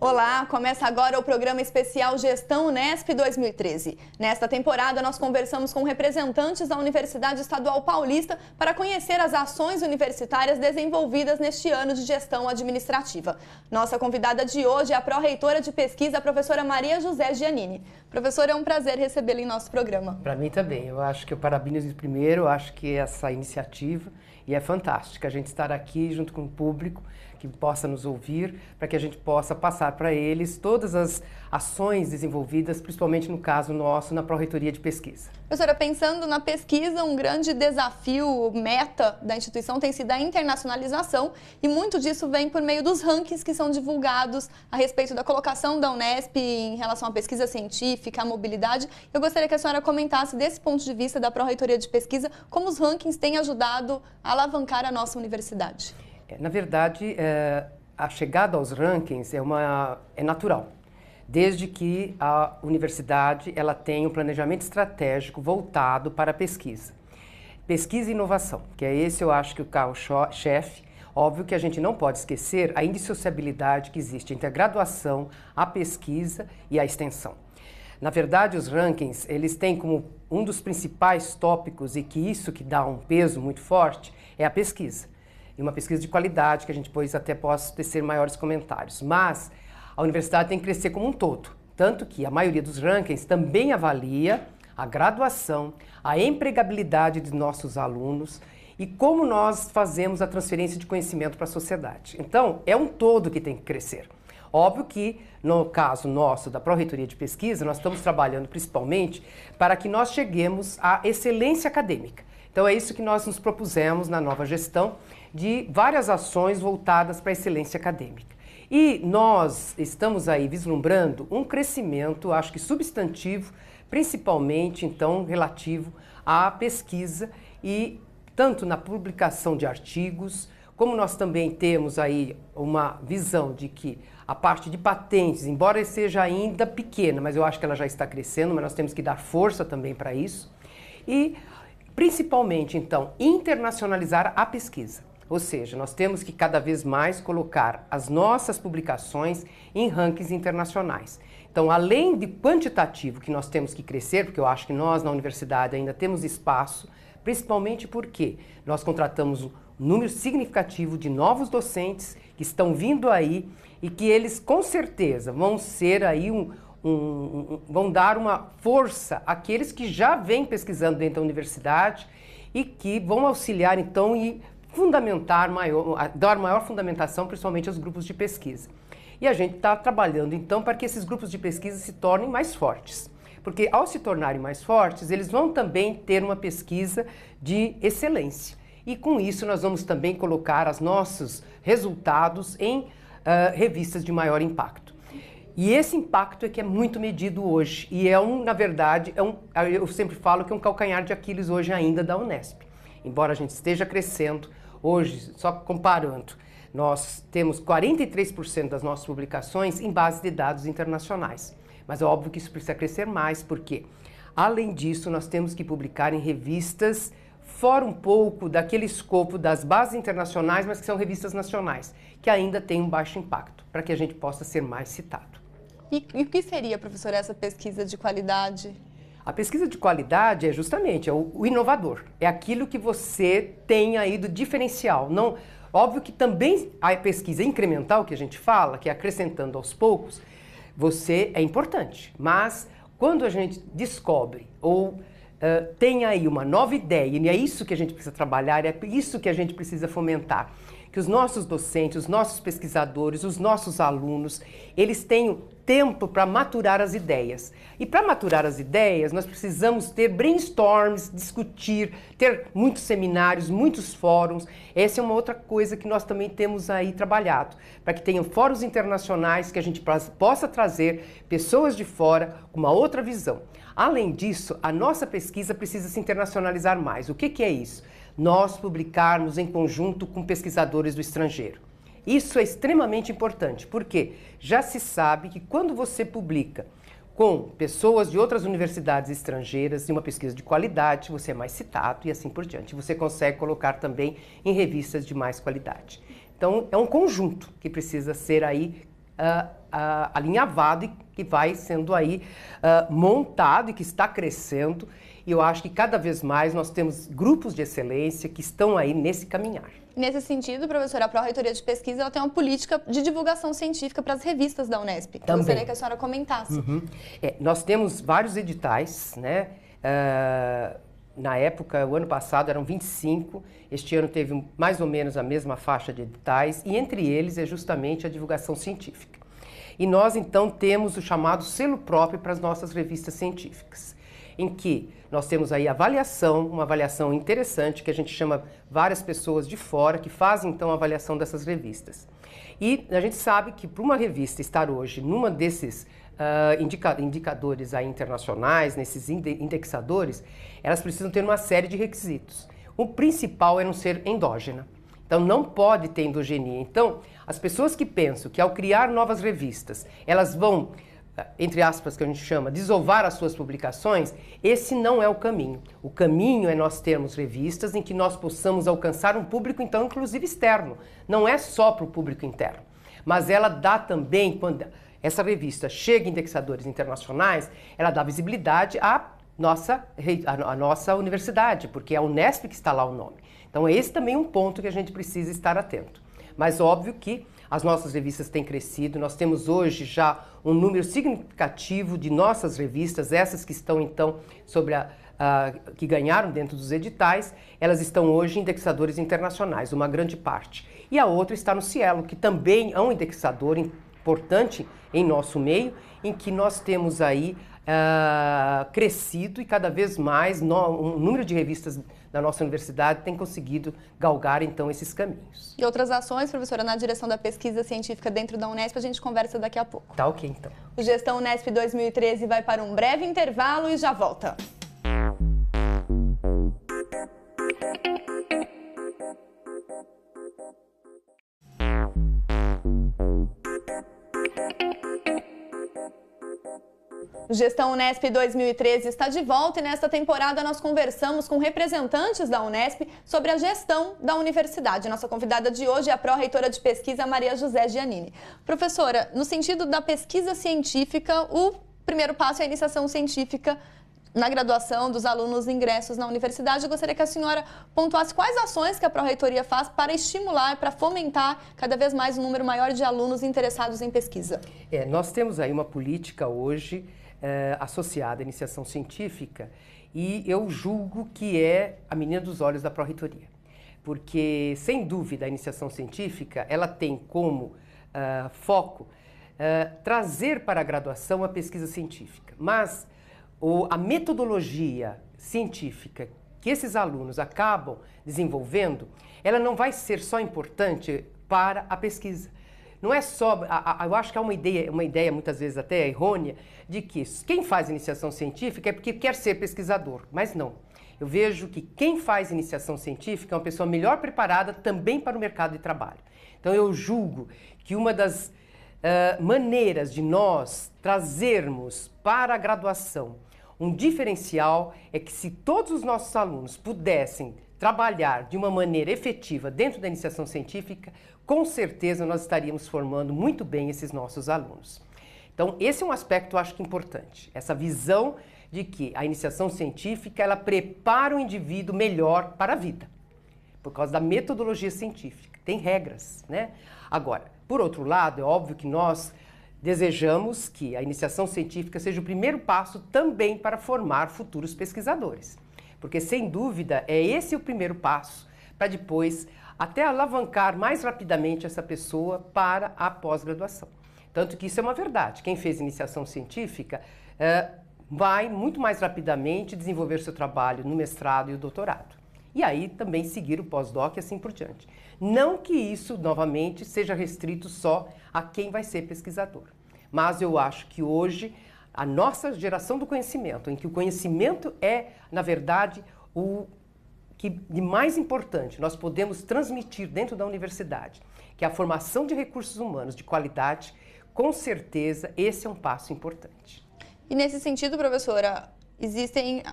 Olá, começa agora o programa especial Gestão Unesp 2013. Nesta temporada, nós conversamos com representantes da Universidade Estadual Paulista para conhecer as ações universitárias desenvolvidas neste ano de gestão administrativa. Nossa convidada de hoje é a pró-reitora de pesquisa, a professora Maria José Giannini. Professora, é um prazer recebê-la em nosso programa. Para mim também. Eu acho que eu parabenizo primeiro, eu acho que essa iniciativa e é fantástica a gente estar aqui junto com o público que possa nos ouvir, para que a gente possa passar para eles todas as ações desenvolvidas, principalmente no caso nosso, na Pró-Reitoria de Pesquisa. Professora, pensando na pesquisa, um grande desafio, meta da instituição tem sido a internacionalização e muito disso vem por meio dos rankings que são divulgados a respeito da colocação da Unesp em relação à pesquisa científica, à mobilidade. Eu gostaria que a senhora comentasse, desse ponto de vista da Pró-Reitoria de Pesquisa, como os rankings têm ajudado a alavancar a nossa universidade. Na verdade, a chegada aos rankings é natural, desde que a universidade ela tem um planejamento estratégico voltado para a pesquisa. Pesquisa e inovação, que é esse, eu acho que o carro-chefe. Óbvio que a gente não pode esquecer a indissociabilidade que existe entre a graduação, a pesquisa e a extensão. Na verdade, os rankings, eles têm como um dos principais tópicos, e que isso que dá um peso muito forte, é a pesquisa. E uma pesquisa de qualidade, que a gente depois até possa tecer maiores comentários. Mas a universidade tem que crescer como um todo. Tanto que a maioria dos rankings também avalia a graduação, a empregabilidade de nossos alunos e como nós fazemos a transferência de conhecimento para a sociedade. Então, é um todo que tem que crescer. Óbvio que, no caso nosso, da Pró-Reitoria de Pesquisa, nós estamos trabalhando principalmente para que nós cheguemos à excelência acadêmica. Então, é isso que nós nos propusemos na nova gestão, de várias ações voltadas para a excelência acadêmica. E nós estamos aí vislumbrando um crescimento, acho que substantivo, principalmente, então, relativo à pesquisa e tanto na publicação de artigos, como nós também temos aí uma visão de que a parte de patentes, embora seja ainda pequena, mas eu acho que ela já está crescendo, mas nós temos que dar força também para isso. E, principalmente, então, internacionalizar a pesquisa. Ou seja, nós temos que cada vez mais colocar as nossas publicações em rankings internacionais. Então, além de quantitativo que nós temos que crescer, porque eu acho que nós na universidade ainda temos espaço, principalmente porque nós contratamos um número significativo de novos docentes que estão vindo aí e que eles com certeza vão ser aí vão dar uma força àqueles que já vêm pesquisando dentro da universidade e que vão auxiliar então e dar maior fundamentação, principalmente aos grupos de pesquisa. E a gente está trabalhando, então, para que esses grupos de pesquisa se tornem mais fortes. Porque, ao se tornarem mais fortes, eles vão também ter uma pesquisa de excelência. E, com isso, nós vamos também colocar os nossos resultados em revistas de maior impacto. E esse impacto é que é muito medido hoje. E na verdade, eu sempre falo que é um calcanhar de Aquiles hoje ainda da Unesp. Embora a gente esteja crescendo, hoje, só comparando, nós temos 43% das nossas publicações em base de dados internacionais. Mas é óbvio que isso precisa crescer mais, porque, além disso, nós temos que publicar em revistas fora um pouco daquele escopo das bases internacionais, mas que são revistas nacionais, que ainda têm um baixo impacto, para que a gente possa ser mais citado. E o que seria, professora, essa pesquisa de qualidade? A pesquisa de qualidade é justamente o inovador, é aquilo que você tem aí do diferencial. Não, óbvio que também a pesquisa incremental que a gente fala, que é acrescentando aos poucos, é importante, mas quando a gente descobre ou tem aí uma nova ideia, e é isso que a gente precisa trabalhar, é isso que a gente precisa fomentar, que os nossos docentes, os nossos pesquisadores, os nossos alunos, eles tenham tempo para maturar as ideias. E para maturar as ideias, nós precisamos ter brainstorms, discutir, ter muitos seminários, muitos fóruns. Essa é uma outra coisa que nós também temos aí trabalhado, para que tenham fóruns internacionais, que a gente possa trazer pessoas de fora com uma outra visão. Além disso, a nossa pesquisa precisa se internacionalizar mais. O que é isso? Nós publicarmos em conjunto com pesquisadores do estrangeiro. Isso é extremamente importante, porque já se sabe que quando você publica com pessoas de outras universidades estrangeiras e uma pesquisa de qualidade, você é mais citado e assim por diante. Você consegue colocar também em revistas de mais qualidade. Então, é um conjunto que precisa ser aí alinhavado e que vai sendo aí montado e que está crescendo. E eu acho que cada vez mais nós temos grupos de excelência que estão aí nesse caminhar. Nesse sentido, professora, a Pró-Reitoria de Pesquisa ela tem uma política de divulgação científica para as revistas da Unesp. Eu gostaria que a senhora comentasse. Nós temos vários editais, né? Na época, o ano passado eram 25, este ano teve mais ou menos a mesma faixa de editais, e entre eles é justamente a divulgação científica. E nós, então, temos o chamado selo próprio para as nossas revistas científicas, em que nós temos aí uma avaliação interessante, que a gente chama várias pessoas de fora, que fazem, então, a avaliação dessas revistas. E a gente sabe que para uma revista estar hoje numa desses indicadores aí internacionais, nesses indexadores, elas precisam ter uma série de requisitos. O principal é não ser endógena. Então, não pode ter endogenia. Então, as pessoas que pensam que ao criar novas revistas, elas vão, entre aspas, que a gente chama, desovar as suas publicações, esse não é o caminho. O caminho é nós termos revistas em que nós possamos alcançar um público, então, inclusive externo. Não é só para o público interno, mas ela dá também, quando essa revista chega em indexadores internacionais, ela dá visibilidade à nossa universidade, porque é a Unesp que está lá o nome. Então, é esse também um ponto que a gente precisa estar atento. Mas óbvio que as nossas revistas têm crescido, nós temos hoje já um número significativo de nossas revistas, essas que estão então que ganharam dentro dos editais, elas estão hoje em indexadores internacionais, uma grande parte. E a outra está no Cielo, que também é um indexador importante em nosso meio, em que nós temos aí crescido e cada vez mais um número de revistas da nossa universidade tem conseguido galgar, então, esses caminhos. E outras ações, professora, na direção da pesquisa científica dentro da Unesp, a gente conversa daqui a pouco. Tá ok, então. O Gestão Unesp 2013 vai para um breve intervalo e já volta. O Gestão Unesp 2013 está de volta e nesta temporada nós conversamos com representantes da Unesp sobre a gestão da universidade. Nossa convidada de hoje é a pró-reitora de pesquisa Maria José Giannini. Professora, no sentido da pesquisa científica, o primeiro passo é a iniciação científica na graduação dos alunos ingressos na universidade. Eu gostaria que a senhora pontuasse quais ações que a pró-reitoria faz para estimular, para fomentar cada vez mais um número maior de alunos interessados em pesquisa. Nós temos aí uma política hoje associada à iniciação científica e eu julgo que é a menina dos olhos da pró-reitoria. Porque, sem dúvida, a iniciação científica ela tem como foco trazer para a graduação a pesquisa científica. Mas a metodologia científica que esses alunos acabam desenvolvendo, ela não vai ser só importante para a pesquisa. Não é só, eu acho que há uma ideia muitas vezes até errônea, de que quem faz iniciação científica é porque quer ser pesquisador, mas não. Eu vejo que quem faz iniciação científica é uma pessoa melhor preparada também para o mercado de trabalho. Então eu julgo que uma das maneiras de nós trazermos para a graduação um diferencial é que se todos os nossos alunos pudessem trabalhar de uma maneira efetiva dentro da iniciação científica, com certeza nós estaríamos formando muito bem esses nossos alunos. Então, esse é um aspecto, eu acho que importante, essa visão de que a iniciação científica, ela prepara o indivíduo melhor para a vida, por causa da metodologia científica, tem regras, né? Agora, por outro lado, é óbvio que nós desejamos que a iniciação científica seja o primeiro passo também para formar futuros pesquisadores, porque, sem dúvida, é esse o primeiro passo para depois até alavancar mais rapidamente essa pessoa para a pós-graduação. Tanto que isso é uma verdade. Quem fez iniciação científica vai muito mais rapidamente desenvolver seu trabalho no mestrado e o doutorado. E aí também seguir o pós-doc e assim por diante. Não que isso, novamente, seja restrito só a quem vai ser pesquisador. Mas eu acho que hoje a nossa geração do conhecimento, em que o conhecimento é, na verdade, o que de mais importante nós podemos transmitir dentro da universidade, que é a formação de recursos humanos de qualidade, com certeza esse é um passo importante. E nesse sentido, professora, existem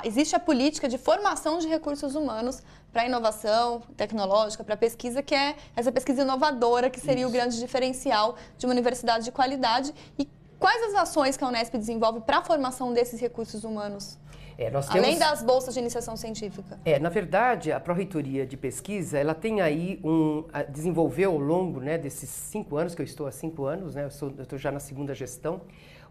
existe a política de formação de recursos humanos para inovação tecnológica, para pesquisa, que é essa pesquisa inovadora, que seria o grande diferencial de uma universidade de qualidade. E quais as ações que a Unesp desenvolve para a formação desses recursos humanos? Além das bolsas de iniciação científica. Na verdade, a Pró-Reitoria de Pesquisa, ela tem aí desenvolveu ao longo, né, desses 5 anos, que eu estou há 5 anos, né, eu estou já na segunda gestão,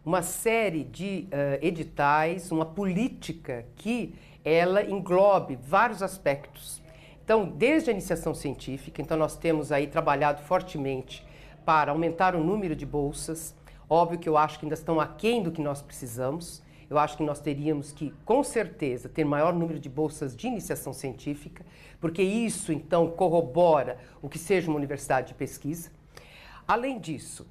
uma série de editais, uma política que ela englobe vários aspectos. Então, desde a iniciação científica, então nós temos aí trabalhado fortemente para aumentar o número de bolsas. Óbvio que eu acho que ainda estão aquém do que nós precisamos. Eu acho que nós teríamos que, com certeza, ter maior número de bolsas de iniciação científica, porque isso, então, corrobora o que seja uma universidade de pesquisa. Além disso,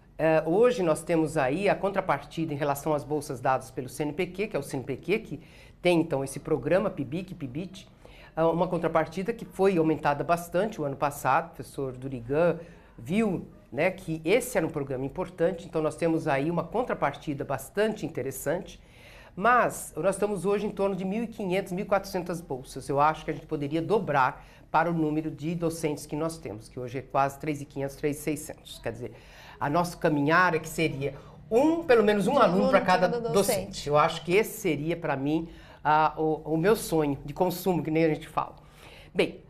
hoje nós temos aí a contrapartida em relação às bolsas dadas pelo CNPq, que é o CNPq, que tem, então, esse programa PIBIC, PIBIT, uma contrapartida que foi aumentada bastante o ano passado. O professor Durigan viu, né, que esse era um programa importante, então nós temos aí uma contrapartida bastante interessante. Mas nós estamos hoje em torno de 1.500, 1.400 bolsas. Eu acho que a gente poderia dobrar para o número de docentes que nós temos, que hoje é quase 3.500, 3.600. Quer dizer, a nossa caminhar é que seria pelo menos um aluno para cada docente. Eu acho que esse seria, para mim, o meu sonho de consumo, que nem a gente fala. Bem,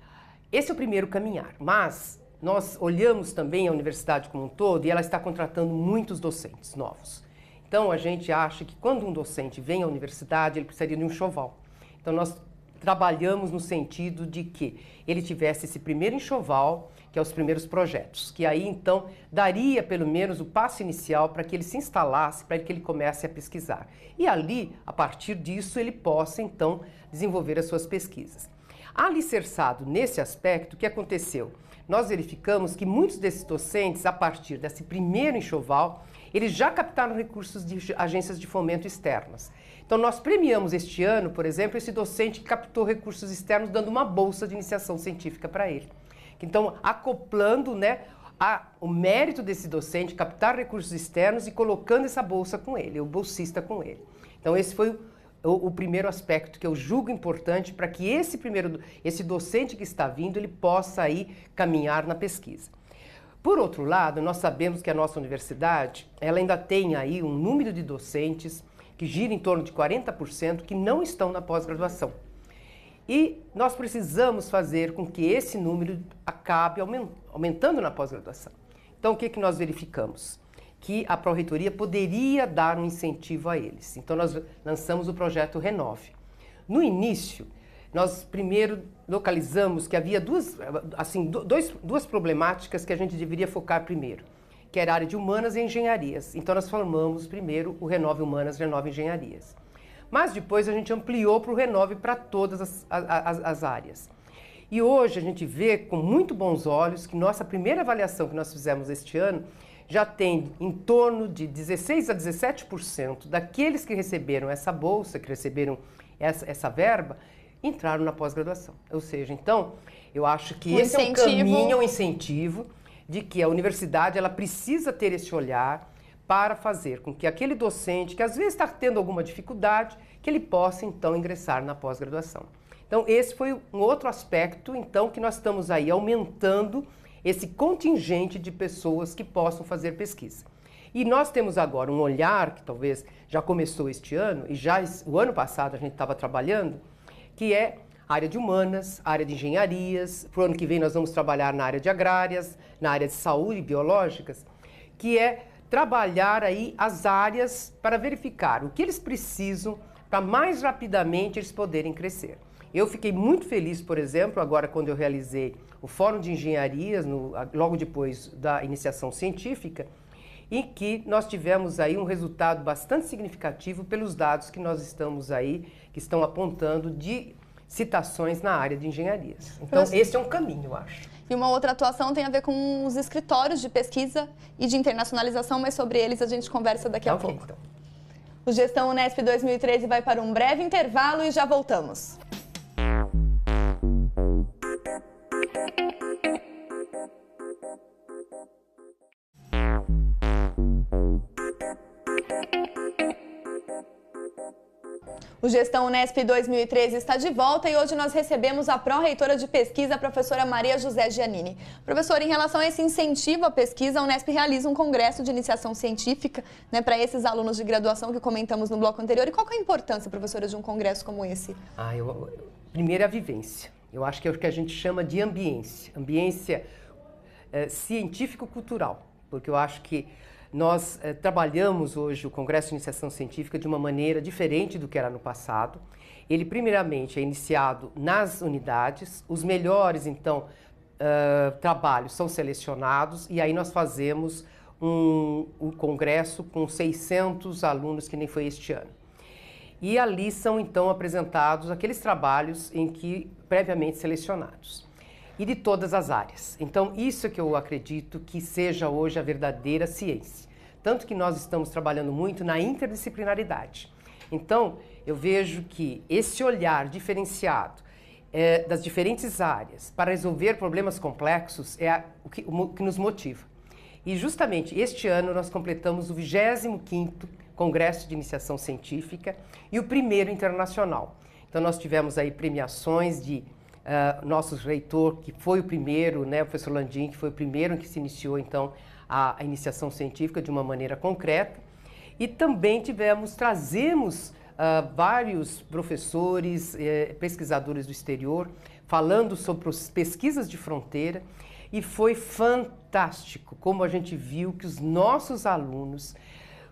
esse é o primeiro caminhar, mas nós olhamos também a universidade como um todo e ela está contratando muitos docentes novos. Então, a gente acha que quando um docente vem à universidade, ele precisaria de um enxoval. Então, nós trabalhamos no sentido de que ele tivesse esse primeiro enxoval, que é os primeiros projetos, que aí, então, daria pelo menos o passo inicial para que ele se instalasse, para que ele comece a pesquisar. E ali, a partir disso, ele possa, então, desenvolver as suas pesquisas. Alicerçado nesse aspecto, o que aconteceu? Nós verificamos que muitos desses docentes, a partir desse primeiro enxoval, eles já captaram recursos de agências de fomento externas. Então, nós premiamos este ano, por exemplo, esse docente que captou recursos externos, dando uma bolsa de iniciação científica para ele. Então, acoplando, né, o mérito desse docente, captar recursos externos e colocando essa bolsa com ele, o bolsista com ele. Então, esse foi o primeiro aspecto que eu julgo importante para que esse docente que está vindo, ele possa aí caminhar na pesquisa. Por outro lado, nós sabemos que a nossa universidade, ela ainda tem aí um número de docentes que gira em torno de 40% que não estão na pós-graduação. E nós precisamos fazer com que esse número acabe aumentando na pós-graduação. Então, o que nós verificamos? Que a Pró-Reitoria poderia dar um incentivo a eles. Então, nós lançamos o projeto Renove. No início, nós primeiro localizamos que havia duas problemáticas que a gente deveria focar primeiro, que era a área de humanas e engenharias. Então, nós formamos primeiro o Renove Humanas, Renove Engenharias. Mas depois a gente ampliou para o Renove para todas as áreas. E hoje a gente vê com muito bons olhos que nossa primeira avaliação que nós fizemos este ano já tem em torno de 16% a 17% daqueles que receberam essa bolsa, que receberam essa verba, entraram na pós-graduação. Ou seja, então, eu acho que esse é um caminho, um incentivo de que a universidade ela precisa ter esse olhar para fazer com que aquele docente, que às vezes está tendo alguma dificuldade, que ele possa, então, ingressar na pós-graduação. Então, esse foi um outro aspecto, então, que nós estamos aí aumentando esse contingente de pessoas que possam fazer pesquisa. E nós temos agora um olhar, que talvez já começou este ano, e já o ano passado a gente estava trabalhando, que é a área de humanas, a área de engenharias. Para o ano que vem nós vamos trabalhar na área de agrárias, na área de saúde e biológicas, que é trabalhar aí as áreas para verificar o que eles precisam para mais rapidamente eles poderem crescer. Eu fiquei muito feliz, por exemplo, agora quando eu realizei o Fórum de Engenharias, logo depois da iniciação científica, em que nós tivemos aí um resultado bastante significativo pelos dados que nós estamos aí, que estão apontando de citações na área de engenharias. Então, esse é um caminho, eu acho. E uma outra atuação tem a ver com os escritórios de pesquisa e de internacionalização, mas sobre eles a gente conversa daqui a pouco. Então. O Gestão Unesp 2013 vai para um breve intervalo e já voltamos. O Gestão Unesp 2013 está de volta e hoje nós recebemos a pró-reitora de pesquisa, a professora Maria José Giannini. Professora, em relação a esse incentivo à pesquisa, a Unesp realiza um congresso de iniciação científica, né, para esses alunos de graduação que comentamos no bloco anterior. E qual que é a importância, professora, de um congresso como esse? Primeiro é a vivência. Eu acho que é o que a gente chama de ambiência. Ambiência científico-cultural, porque eu acho que nós trabalhamos hoje o Congresso de Iniciação Científica de uma maneira diferente do que era no passado. Ele, primeiramente, é iniciado nas unidades, os melhores, então, trabalhos são selecionados e aí nós fazemos um congresso com 600 alunos, que nem foi este ano. E ali são, então, apresentados aqueles trabalhos previamente selecionados. E de todas as áreas. Então, isso é que eu acredito que seja hoje a verdadeira ciência. Tanto que nós estamos trabalhando muito na interdisciplinaridade. Então, eu vejo que esse olhar diferenciado das diferentes áreas para resolver problemas complexos é o que nos motiva. E justamente este ano nós completamos o 25º Congresso de Iniciação Científica e o primeiro internacional. Então, nós tivemos aí premiações de nosso reitor, que foi o primeiro, né, o professor Landim, que foi o primeiro em que se iniciou, então, a iniciação científica de uma maneira concreta. E também trazemos vários professores, pesquisadores do exterior, falando sobre as pesquisas de fronteira. E foi fantástico como a gente viu que os nossos alunos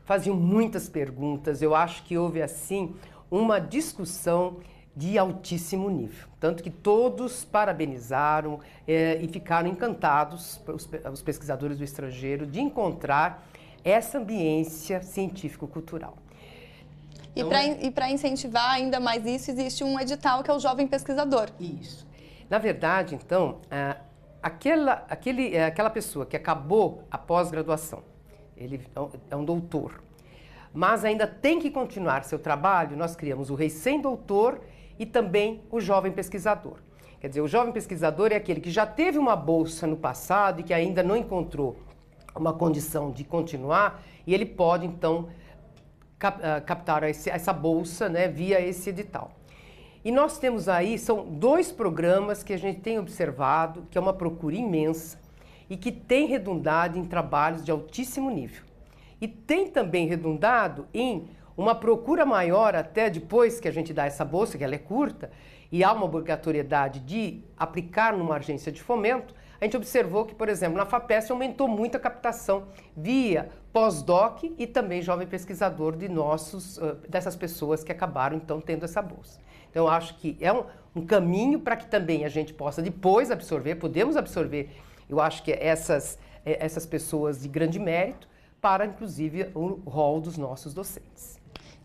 faziam muitas perguntas. Eu acho que houve, assim, uma discussão de altíssimo nível, tanto que todos parabenizaram e ficaram encantados, os pesquisadores do estrangeiro, de encontrar essa ambiência científico-cultural. E para incentivar ainda mais isso, existe um edital que é o Jovem Pesquisador. Isso. Na verdade, então, aquela pessoa que acabou a pós-graduação, ele é um doutor, mas ainda tem que continuar seu trabalho, nós criamos o recém-doutor e também o jovem pesquisador. Quer dizer, o jovem pesquisador é aquele que já teve uma bolsa no passado e que ainda não encontrou uma condição de continuar, e ele pode, então, captar essa bolsa, né, via esse edital. E nós temos aí, são 2 programas que a gente tem observado, que é uma procura imensa e que tem redundado em trabalhos de altíssimo nível. E tem também redundado em uma procura maior até depois que a gente dá essa bolsa, que ela é curta, e há uma obrigatoriedade de aplicar numa agência de fomento. A gente observou que, por exemplo, na FAPESP aumentou muito a captação via pós-doc e também jovem pesquisador dessas pessoas que acabaram, então, tendo essa bolsa. Então, eu acho que é um caminho para que também a gente possa depois podemos absorver, eu acho que essas pessoas de grande mérito, para, inclusive, o rol dos nossos docentes.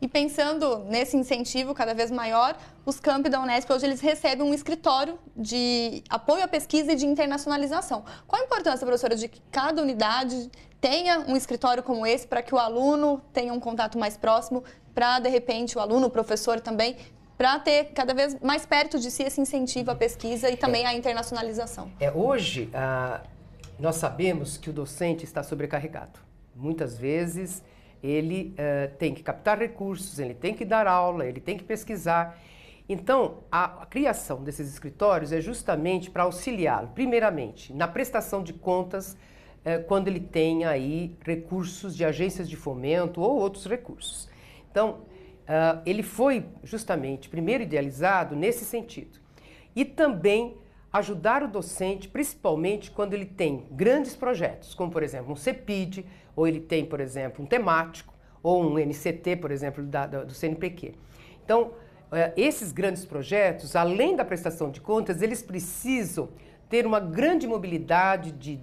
E pensando nesse incentivo cada vez maior, os campi da Unesp hoje eles recebem um escritório de apoio à pesquisa e de internacionalização. Qual a importância, professora, de que cada unidade tenha um escritório como esse para que o aluno tenha um contato mais próximo, para, de repente, o aluno, o professor também, para ter cada vez mais perto de si esse incentivo à pesquisa e também à internacionalização? Hoje, nós sabemos que o docente está sobrecarregado. Muitas vezes ele tem que captar recursos, ele tem que dar aula, ele tem que pesquisar. Então, a criação desses escritórios é justamente para auxiliá-lo, primeiramente, na prestação de contas, quando ele tem aí recursos de agências de fomento ou outros recursos. Então, ele foi justamente primeiro idealizado nesse sentido. E também ajudar o docente, principalmente quando ele tem grandes projetos, como, por exemplo, um CEPID, ou ele tem, por exemplo, um temático, ou um NCT, por exemplo, do CNPq. Então, esses grandes projetos, além da prestação de contas, eles precisam ter uma grande mobilidade de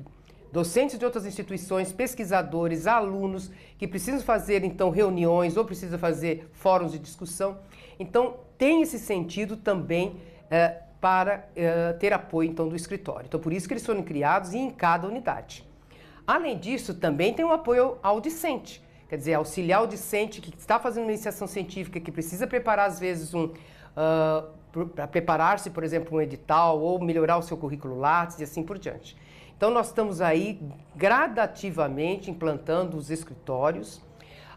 docentes de outras instituições, pesquisadores, alunos, que precisam fazer, então, reuniões ou precisam fazer fóruns de discussão. Então, tem esse sentido também para ter apoio, então, do escritório. Então, por isso que eles foram criados em cada unidade. Além disso, também tem um apoio ao discente, quer dizer, auxiliar o discente que está fazendo uma iniciação científica, que precisa preparar, às vezes, para preparar-se, por exemplo, um edital ou melhorar o seu currículo Lattes e assim por diante. Então, nós estamos aí gradativamente implantando os escritórios.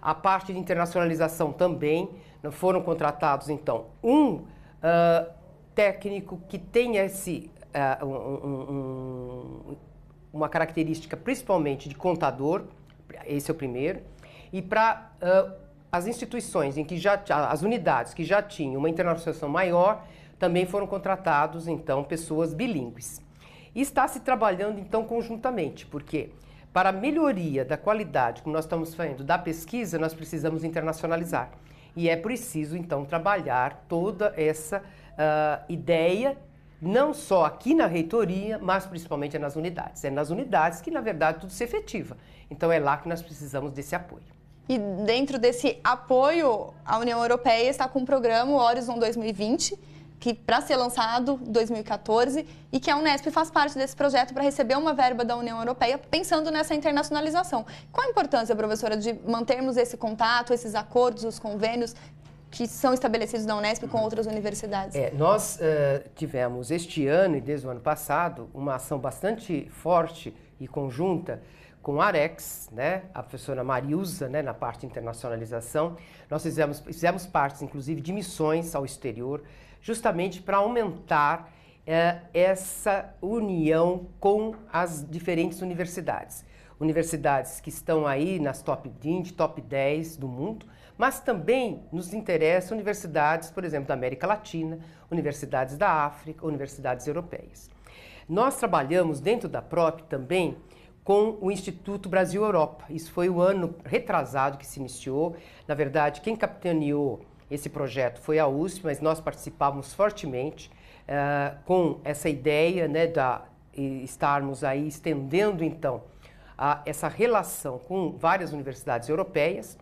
A parte de internacionalização também, foram contratados, então, técnico que tenha uma característica principalmente de contador, esse é o primeiro, e para as instituições em que as unidades que já tinham uma internacionalização maior, também foram contratados, então, pessoas bilíngues. E está se trabalhando, então, conjuntamente, porque para a melhoria da qualidade, como nós estamos fazendo, da pesquisa, nós precisamos internacionalizar. E é preciso, então, trabalhar toda essa ideia, não só aqui na reitoria, mas principalmente nas unidades. É nas unidades que, na verdade, tudo se efetiva. Então, é lá que nós precisamos desse apoio. E dentro desse apoio, a União Europeia está com o programa Horizon 2020, que para ser lançado em 2014, e que a Unesp faz parte desse projeto para receber uma verba da União Europeia, pensando nessa internacionalização. Qual a importância, professora, de mantermos esse contato, esses acordos, os convênios que são estabelecidos na Unesp com outras universidades? Nós tivemos este ano e desde o ano passado uma ação bastante forte e conjunta com a Arex, né, a professora Mariusa, né, na parte de internacionalização. Nós fizemos parte, inclusive, de missões ao exterior, justamente para aumentar essa união com as diferentes universidades. Universidades que estão aí nas top 20, top 10 do mundo, mas também nos interessam universidades, por exemplo, da América Latina, universidades da África, universidades europeias. Nós trabalhamos dentro da PROP também com o Instituto Brasil-Europa. Isso foi o ano retrasado que se iniciou. Na verdade, quem capitaneou esse projeto foi a USP, mas nós participávamos fortemente com essa ideia, né, de estarmos aí estendendo, então, essa relação com várias universidades europeias.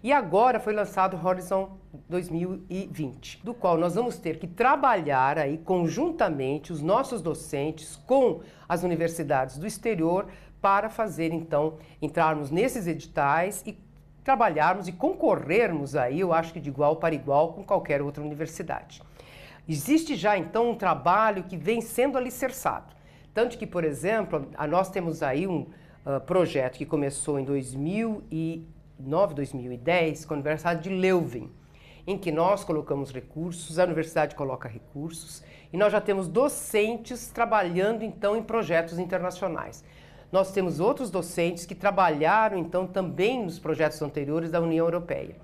E agora foi lançado o Horizon 2020, do qual nós vamos ter que trabalhar aí conjuntamente os nossos docentes com as universidades do exterior para fazer, então, entrarmos nesses editais e trabalharmos e concorrermos aí, eu acho que de igual para igual com qualquer outra universidade. Existe já, então, um trabalho que vem sendo alicerçado. Tanto que, por exemplo, nós temos aí um projeto que começou em 2009, 2010, com a Universidade de Leuven, em que nós colocamos recursos, a universidade coloca recursos, e nós já temos docentes trabalhando, então, em projetos internacionais. Nós temos outros docentes que trabalharam, então, também nos projetos anteriores da União Europeia.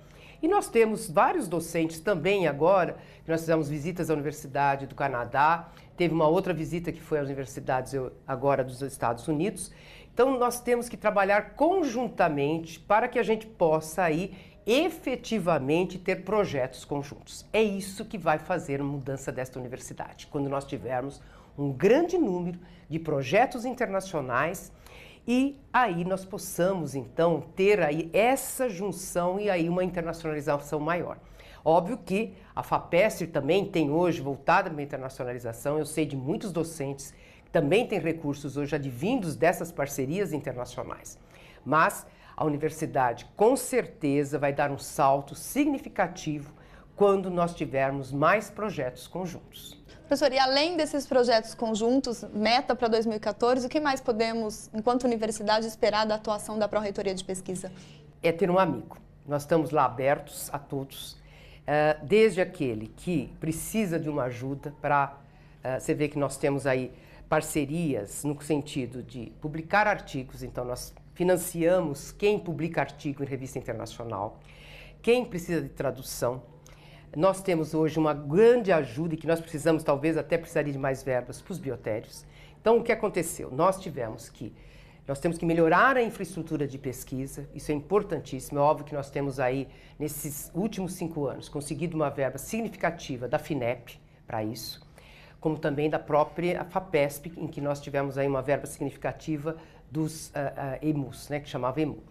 E nós temos vários docentes também agora, que nós fizemos visitas à Universidade do Canadá, teve uma outra visita que foi às universidades agora dos Estados Unidos. Então, nós temos que trabalhar conjuntamente para que a gente possa aí efetivamente ter projetos conjuntos. É isso que vai fazer a mudança desta universidade, quando nós tivermos um grande número de projetos internacionais e aí nós possamos, então, ter aí essa junção e aí uma internacionalização maior. Óbvio que a FAPESP também tem hoje, voltada para a internacionalização, eu sei de muitos docentes que também têm recursos hoje advindos dessas parcerias internacionais. Mas a universidade, com certeza, vai dar um salto significativo quando nós tivermos mais projetos conjuntos. Professor, e além desses projetos conjuntos, meta para 2014, o que mais podemos, enquanto universidade, esperar da atuação da Pró-Reitoria de Pesquisa? É ter um amigo. Nós estamos lá abertos a todos, desde aquele que precisa de uma ajuda para... você vê que nós temos aí parcerias no sentido de publicar artigos, então nós financiamos quem publica artigo em revista internacional, quem precisa de tradução. Nós temos hoje uma grande ajuda e que nós precisamos, talvez até precisaria de mais verbas para os biotérios. Então, o que aconteceu? Nós temos que melhorar a infraestrutura de pesquisa, isso é importantíssimo. É óbvio que nós temos aí, nesses últimos 5 anos, conseguido uma verba significativa da FINEP para isso, como também da própria FAPESP, em que nós tivemos aí uma verba significativa dos EMUs, né, que chamava EMU.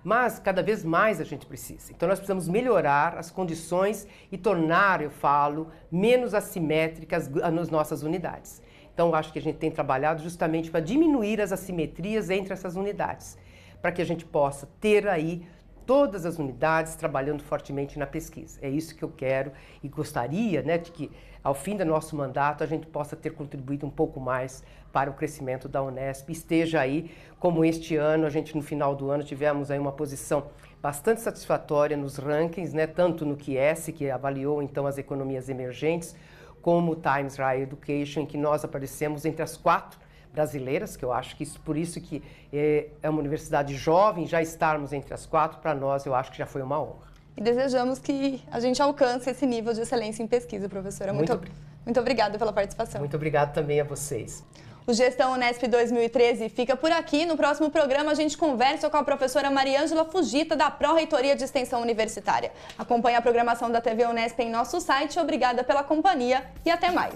Mas cada vez mais a gente precisa. Então nós precisamos melhorar as condições e tornar, eu falo, menos assimétricas as nossas unidades. Então eu acho que a gente tem trabalhado justamente para diminuir as assimetrias entre essas unidades, para que a gente possa ter aí todas as unidades trabalhando fortemente na pesquisa. É isso que eu quero e gostaria, né, de que ao fim do nosso mandato a gente possa ter contribuído um pouco mais para o crescimento da Unesp. Esteja aí, como este ano, a gente no final do ano tivemos aí uma posição bastante satisfatória nos rankings, né, tanto no QS, que avaliou então as economias emergentes, como o Times Higher Education, em que nós aparecemos entre as 4 brasileiras, que eu acho que isso, por isso que é uma universidade jovem, já estarmos entre as 4, para nós eu acho que já foi uma honra. E desejamos que a gente alcance esse nível de excelência em pesquisa, professora. Muito obrigada pela participação. Muito obrigado também a vocês. O Gestão Unesp 2013 fica por aqui. No próximo programa, a gente conversa com a professora Mariângela Fujita, da Pró-Reitoria de Extensão Universitária. Acompanhe a programação da TV Unesp em nosso site. Obrigada pela companhia e até mais.